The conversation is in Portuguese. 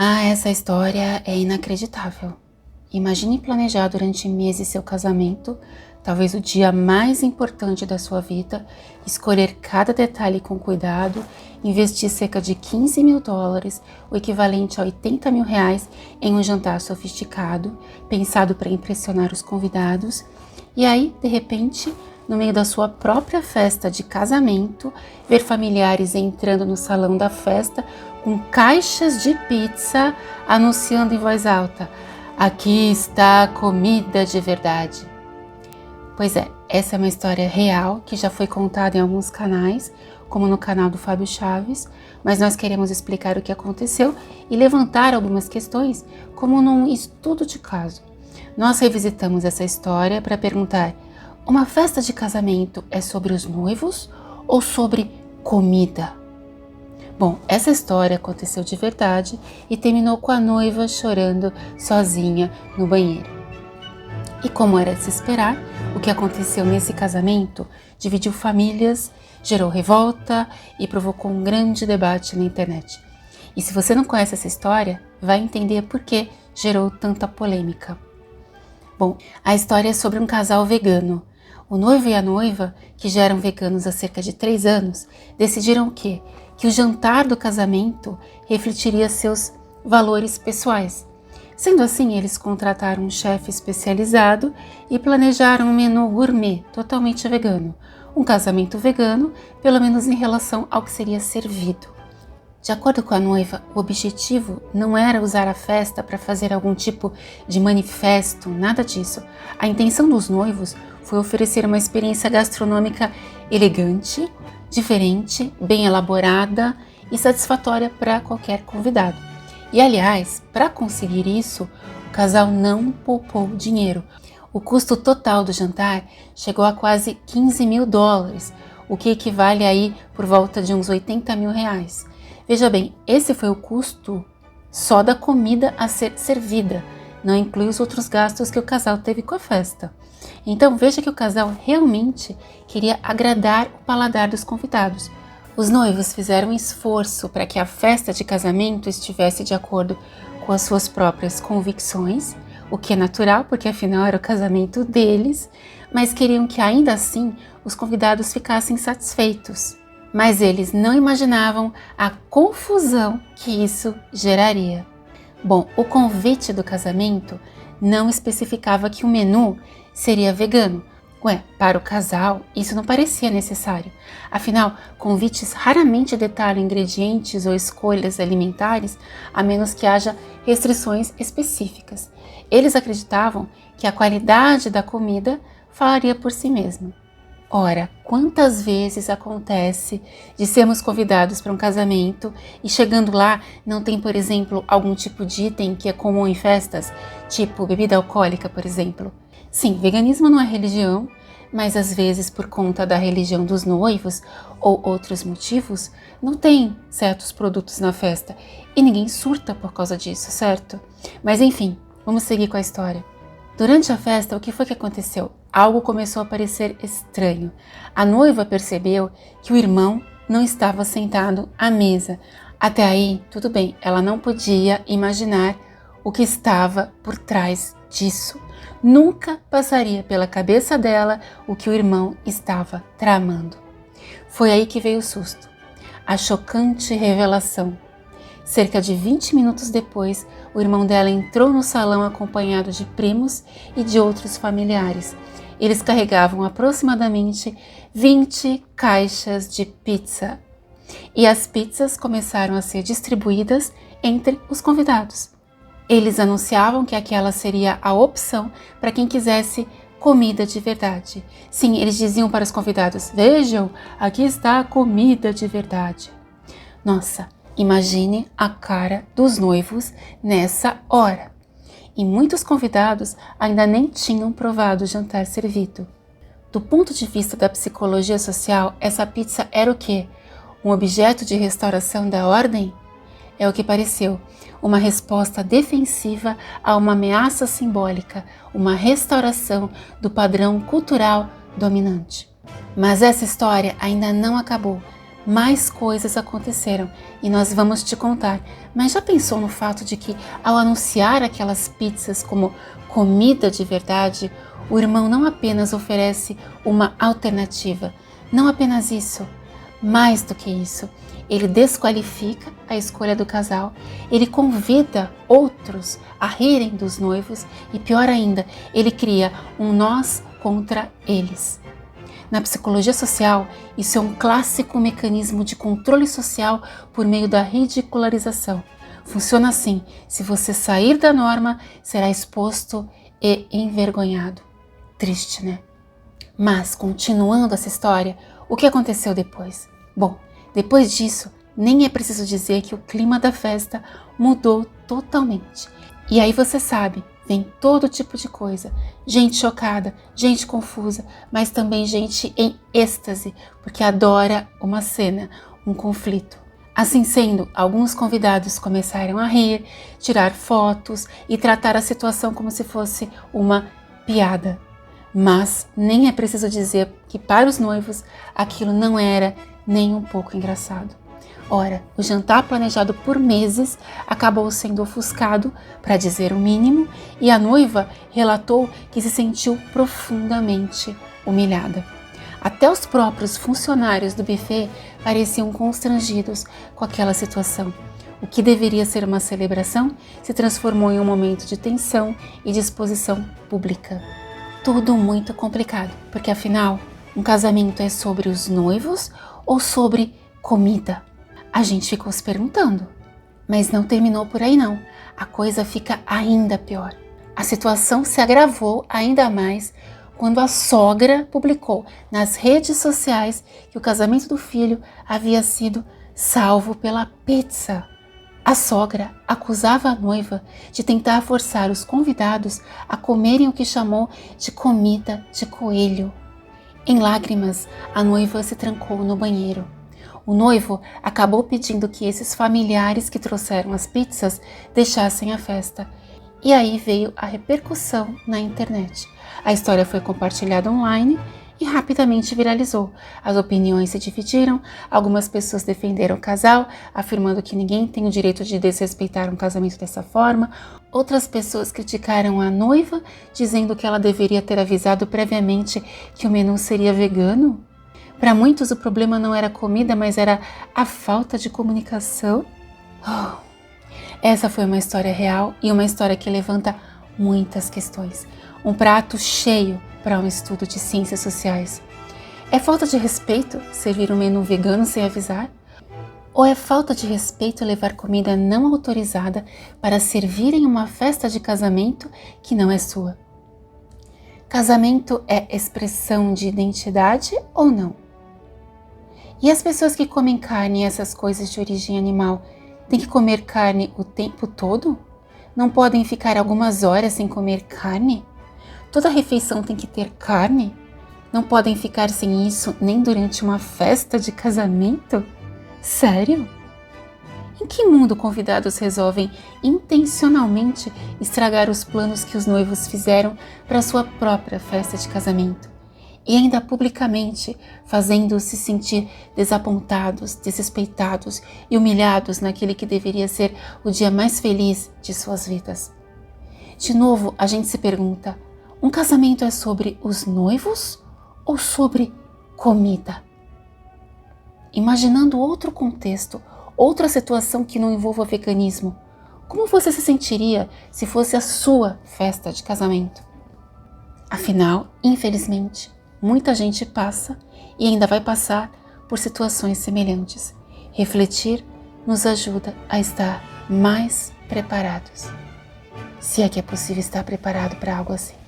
Ah, essa história é inacreditável. Imagine planejar durante meses seu casamento, talvez o dia mais importante da sua vida, escolher cada detalhe com cuidado, investir cerca de US$ 15.000, o equivalente a R$ 80.000, em um jantar sofisticado, pensado para impressionar os convidados, e aí, de repente, no meio da sua própria festa de casamento, ver familiares entrando no salão da festa com caixas de pizza anunciando em voz alta: "Aqui está a comida de verdade". Pois é, essa é uma história real que já foi contada em alguns canais, como no canal do Fábio Chaves, mas nós queremos explicar o que aconteceu e levantar algumas questões, como num estudo de caso. Nós revisitamos essa história para perguntar: uma festa de casamento é sobre os noivos ou sobre comida? Bom, essa história aconteceu de verdade e terminou com a noiva chorando sozinha no banheiro. E como era de se esperar, o que aconteceu nesse casamento dividiu famílias, gerou revolta e provocou um grande debate na internet. E se você não conhece essa história, vai entender por que gerou tanta polêmica. Bom, a história é sobre um casal vegano. O noivo e a noiva, que já eram veganos há cerca de 3 anos, decidiram o quê? Que o jantar do casamento refletiria seus valores pessoais. Sendo assim, eles contrataram um chefe especializado e planejaram um menu gourmet totalmente vegano. Um casamento vegano, pelo menos em relação ao que seria servido. De acordo com a noiva, o objetivo não era usar a festa para fazer algum tipo de manifesto, nada disso. A intenção dos noivos foi oferecer uma experiência gastronômica elegante, diferente, bem elaborada e satisfatória para qualquer convidado. E aliás, para conseguir isso, o casal não poupou dinheiro. O custo total do jantar chegou a quase US$ 15.000, o que equivale aí por volta de uns R$ 80.000. Veja bem, esse foi o custo só da comida a ser servida, não inclui os outros gastos que o casal teve com a festa. Então veja que o casal realmente queria agradar o paladar dos convidados. Os noivos fizeram um esforço para que a festa de casamento estivesse de acordo com as suas próprias convicções, o que é natural porque afinal era o casamento deles, mas queriam que ainda assim os convidados ficassem satisfeitos. Mas eles não imaginavam a confusão que isso geraria. Bom, o convite do casamento não especificava que o menu seria vegano. Para o casal, isso não parecia necessário. Afinal, convites raramente detalham ingredientes ou escolhas alimentares, a menos que haja restrições específicas. Eles acreditavam que a qualidade da comida falaria por si mesma. Ora, quantas vezes acontece de sermos convidados para um casamento e chegando lá não tem, por exemplo, algum tipo de item que é comum em festas, tipo bebida alcoólica, por exemplo? Sim, veganismo não é religião, mas às vezes por conta da religião dos noivos ou outros motivos, não tem certos produtos na festa e ninguém surta por causa disso, certo? Mas enfim, vamos seguir com a história. Durante a festa, o que foi que aconteceu? Algo começou a parecer estranho. A noiva percebeu que o irmão não estava sentado à mesa. Até aí, tudo bem, ela não podia imaginar o que estava por trás disso. Nunca passaria pela cabeça dela o que o irmão estava tramando. Foi aí que veio o susto. A chocante revelação. Cerca de 20 minutos depois, o irmão dela entrou no salão acompanhado de primos e de outros familiares. Eles carregavam aproximadamente 20 caixas de pizza. E as pizzas começaram a ser distribuídas entre os convidados. Eles anunciavam que aquela seria a opção para quem quisesse comida de verdade. Sim, eles diziam para os convidados: "Vejam, aqui está a comida de verdade". Nossa, imagine a cara dos noivos nessa hora. E muitos convidados ainda nem tinham provado o jantar servido. Do ponto de vista da psicologia social, essa pizza era o quê? Um objeto de restauração da ordem? É o que pareceu, uma resposta defensiva a uma ameaça simbólica, uma restauração do padrão cultural dominante. Mas essa história ainda não acabou. mais coisas aconteceram e nós vamos te contar. Mas já pensou no fato de que, ao anunciar aquelas pizzas como comida de verdade, o irmão não apenas oferece uma alternativa, não apenas isso, mais do que isso, ele desqualifica a escolha do casal, ele convida outros a rirem dos noivos e, pior ainda, ele cria um nós contra eles. Na psicologia social, isso é um clássico mecanismo de controle social por meio da ridicularização. Funciona assim: se você sair da norma, será exposto e envergonhado. Triste, né? Mas, continuando essa história, o que aconteceu depois? Bom, depois disso, nem é preciso dizer que o clima da festa mudou totalmente. E aí você sabe, vem todo tipo de coisa, gente chocada, gente confusa, mas também gente em êxtase, porque adora uma cena, um conflito. Assim sendo, alguns convidados começaram a rir, tirar fotos e tratar a situação como se fosse uma piada. Mas nem é preciso dizer que para os noivos aquilo não era nem um pouco engraçado. Ora, o jantar planejado por meses acabou sendo ofuscado, para dizer o mínimo, e a noiva relatou que se sentiu profundamente humilhada. Até os próprios funcionários do buffet pareciam constrangidos com aquela situação. O que deveria ser uma celebração se transformou em um momento de tensão e de exposição pública. Tudo muito complicado, porque afinal, um casamento é sobre os noivos ou sobre comida? A gente ficou se perguntando, mas não terminou por aí não. A coisa fica ainda pior. A situação se agravou ainda mais quando a sogra publicou nas redes sociais que o casamento do filho havia sido salvo pela pizza. A sogra acusava a noiva de tentar forçar os convidados a comerem o que chamou de comida de coelho. Em lágrimas, a noiva se trancou no banheiro. O noivo acabou pedindo que esses familiares que trouxeram as pizzas deixassem a festa. E aí veio a repercussão na internet. A história foi compartilhada online e rapidamente viralizou. As opiniões se dividiram, algumas pessoas defenderam o casal, afirmando que ninguém tem o direito de desrespeitar um casamento dessa forma. Outras pessoas criticaram a noiva, dizendo que ela deveria ter avisado previamente que o menu seria vegano. Para muitos o problema não era a comida, mas era a falta de comunicação. Essa foi uma história real e uma história que levanta muitas questões. Um prato cheio para um estudo de ciências sociais. É falta de respeito servir um menu vegano sem avisar? Ou é falta de respeito levar comida não autorizada para servir em uma festa de casamento que não é sua? Casamento é expressão de identidade ou não? E as pessoas que comem carne e essas coisas de origem animal têm que comer carne o tempo todo? Não podem ficar algumas horas sem comer carne? Toda refeição tem que ter carne? Não podem ficar sem isso nem durante uma festa de casamento? Sério? Em que mundo convidados resolvem intencionalmente estragar os planos que os noivos fizeram para sua própria festa de casamento? E ainda publicamente fazendo-os se sentir desapontados, desrespeitados e humilhados naquele que deveria ser o dia mais feliz de suas vidas. De novo, a gente se pergunta, um casamento é sobre os noivos ou sobre comida? Imaginando outro contexto, outra situação que não envolva veganismo, como você se sentiria se fosse a sua festa de casamento? Afinal, infelizmente, muita gente passa e ainda vai passar por situações semelhantes. Refletir nos ajuda a estar mais preparados. Se é que é possível estar preparado para algo assim.